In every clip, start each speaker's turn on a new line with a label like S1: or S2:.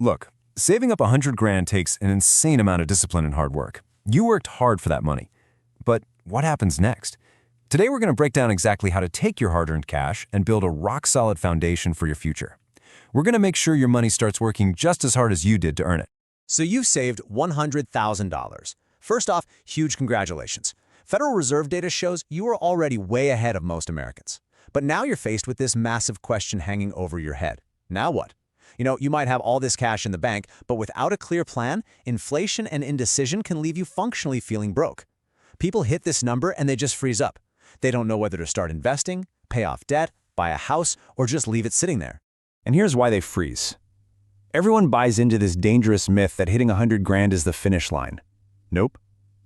S1: Look, saving up 100 grand takes an insane amount of discipline and hard work. You worked hard for that money. But what happens next? Today we're going to break down exactly how to take your hard-earned cash and build a rock-solid foundation for your future. We're going to make sure your money starts working just as hard as you did to earn it.
S2: So you've saved $100,000. First off, huge congratulations. Federal Reserve data shows you are already way ahead of most Americans. But now you're faced with this massive question hanging over your head. Now what? You might have all this cash in the bank, but without a clear plan, inflation and indecision can leave you functionally feeling broke. People hit this number and they just freeze up. They don't know whether to start investing, pay off debt, buy a house, or just leave it sitting there.
S3: And here's why they freeze. Everyone buys into this dangerous myth that hitting 100 grand is the finish line. Nope,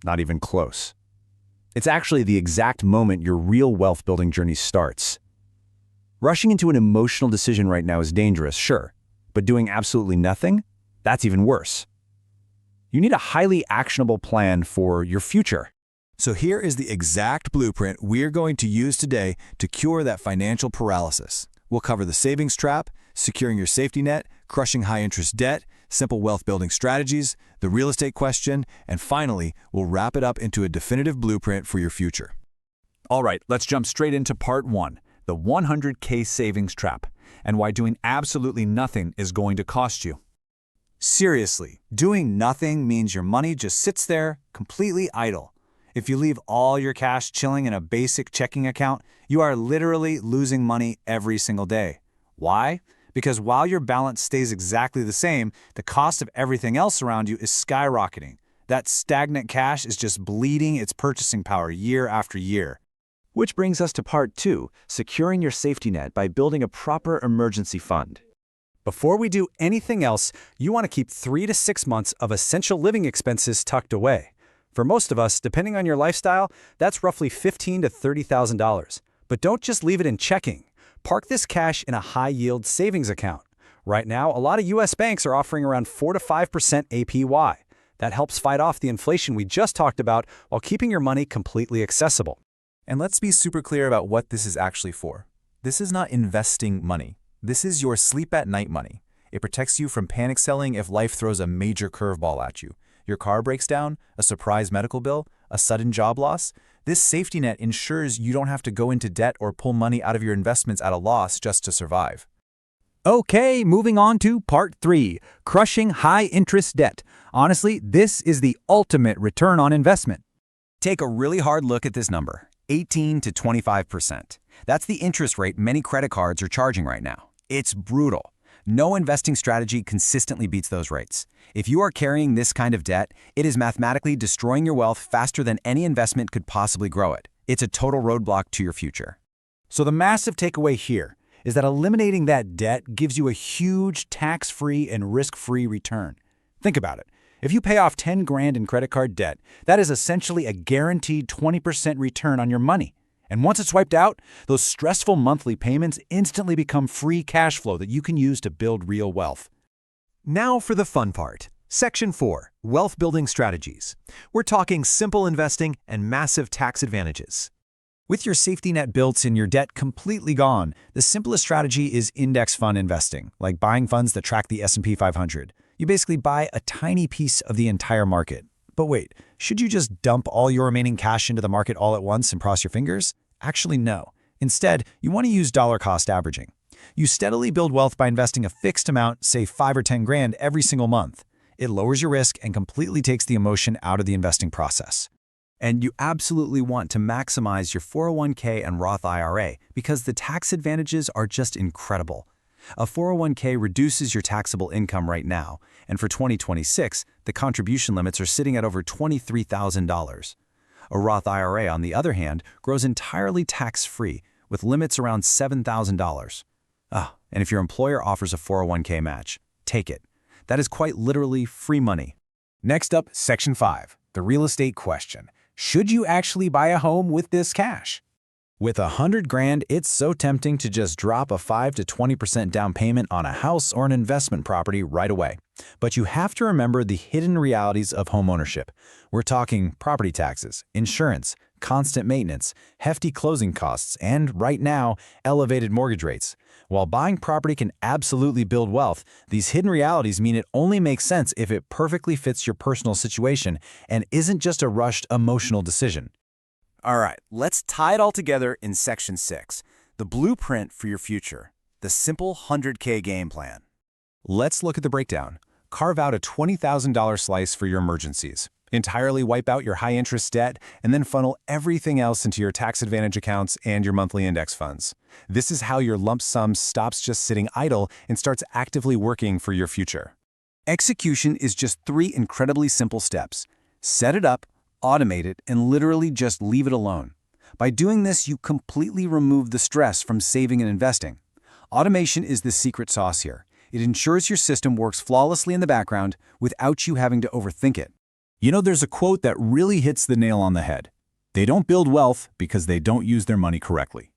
S3: not even close. It's actually the exact moment your real wealth-building journey starts. Rushing into an emotional decision right now is dangerous, sure, but doing absolutely nothing? That's even worse. You need a highly actionable plan for your future.
S4: So here is the exact blueprint we're going to use today to cure that financial paralysis. We'll cover the savings trap, securing your safety net, crushing high-interest debt, simple wealth-building strategies, the real estate question, and finally, we'll wrap it up into a definitive blueprint for your future.
S5: All right, let's jump straight into part 1, the 100K savings trap, and why doing absolutely nothing is going to cost you.
S6: Seriously, doing nothing means your money just sits there, completely idle. If you leave all your cash chilling in a basic checking account, you are literally losing money every single day. Why? Because while your balance stays exactly the same, the cost of everything else around you is skyrocketing. That stagnant cash is just bleeding its purchasing power year after year.
S3: Which brings us to part 2, securing your safety net by building a proper emergency fund.
S2: Before we do anything else, you want to keep 3 to 6 months of essential living expenses tucked away. For most of us, depending on your lifestyle, that's roughly $15,000 to $30,000. But don't just leave it in checking. Park this cash in a high-yield savings account. Right now, a lot of U.S. banks are offering around 4 to 5% APY. That helps fight off the inflation we just talked about while keeping your money completely accessible.
S1: And let's be super clear about what this is actually for. This is not investing money. This is your sleep-at-night money. It protects you from panic selling if life throws a major curveball at you. Your car breaks down, a surprise medical bill, a sudden job loss. This safety net ensures you don't have to go into debt or pull money out of your investments at a loss just to survive.
S2: Okay, moving on to part 3, crushing high-interest debt. Honestly, this is the ultimate return on investment.
S1: Take a really hard look at this number, 18 to 25%. That's the interest rate many credit cards are charging right now. It's brutal. No investing strategy consistently beats those rates. If you are carrying this kind of debt, it is mathematically destroying your wealth faster than any investment could possibly grow it. It's a total roadblock to your future.
S2: So the massive takeaway here is that eliminating that debt gives you a huge tax-free and risk-free return. Think about it. If you pay off 10 grand in credit card debt, that is essentially a guaranteed 20% return on your money. And once it's wiped out, those stressful monthly payments instantly become free cash flow that you can use to build real wealth.
S7: Now for the fun part. Section 4, Wealth Building Strategies. We're talking simple investing and massive tax advantages.
S2: With your safety net built and your debt completely gone, the simplest strategy is index fund investing, like buying funds that track the S&P 500. You basically buy a tiny piece of the entire market. But wait, should you just dump all your remaining cash into the market all at once and cross your fingers? Actually, no. Instead, you want to use dollar cost averaging. You steadily build wealth by investing a fixed amount, say 5 or 10 grand every single month. It lowers your risk and completely takes the emotion out of the investing process.
S1: And you absolutely want to maximize your 401k and Roth IRA because the tax advantages are just incredible. A 401k reduces your taxable income right now, and for 2026, the contribution limits are sitting at over $23,000. A Roth IRA, on the other hand, grows entirely tax-free, with limits around $7,000. And if your employer offers a 401k match, take it. That is quite literally free money.
S2: Next up, Section 5, the real estate question. Should you actually buy a home with this cash? With 100 grand, it's so tempting to just drop a 5 to 20% down payment on a house or an investment property right away. But you have to remember the hidden realities of homeownership. We're talking property taxes, insurance, constant maintenance, hefty closing costs, and, right now, elevated mortgage rates. While buying property can absolutely build wealth, these hidden realities mean it only makes sense if it perfectly fits your personal situation and isn't just a rushed, emotional decision.
S3: All right, let's tie it all together in Section 6, the blueprint for your future, the simple 100K game plan.
S2: Let's look at the breakdown. Carve out a $20,000 slice for your emergencies. Entirely wipe out your high-interest debt, and then funnel everything else into your tax advantage accounts and your monthly index funds. This is how your lump sum stops just sitting idle and starts actively working for your future.
S1: Execution is just 3 incredibly simple steps. Set it up, automate it, and literally just leave it alone. By doing this, you completely remove the stress from saving and investing. Automation is the secret sauce here. It ensures your system works flawlessly in the background without you having to overthink it.
S2: You know, there's a quote that really hits the nail on the head. They don't build wealth because they don't use their money correctly.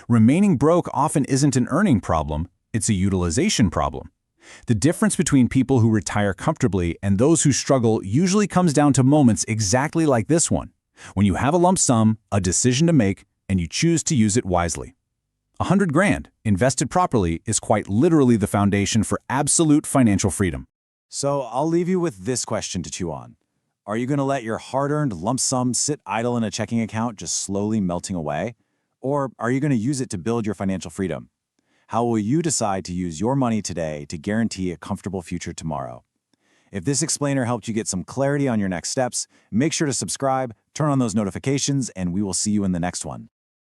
S2: Remaining broke often isn't an earning problem, it's a utilization problem. The difference between people who retire comfortably and those who struggle usually comes down to moments exactly like this one, when you have a lump sum, a decision to make, and you choose to use it wisely. $100,000, invested properly, is quite literally the foundation for absolute financial freedom.
S6: So I'll leave you with this question to chew on. Are you going to let your hard-earned lump sum sit idle in a checking account just slowly melting away? Or are you going to use it to build your financial freedom? How will you decide to use your money today to guarantee a comfortable future tomorrow? If this explainer helped you get some clarity on your next steps, make sure to subscribe, turn on those notifications, and we will see you in the next one.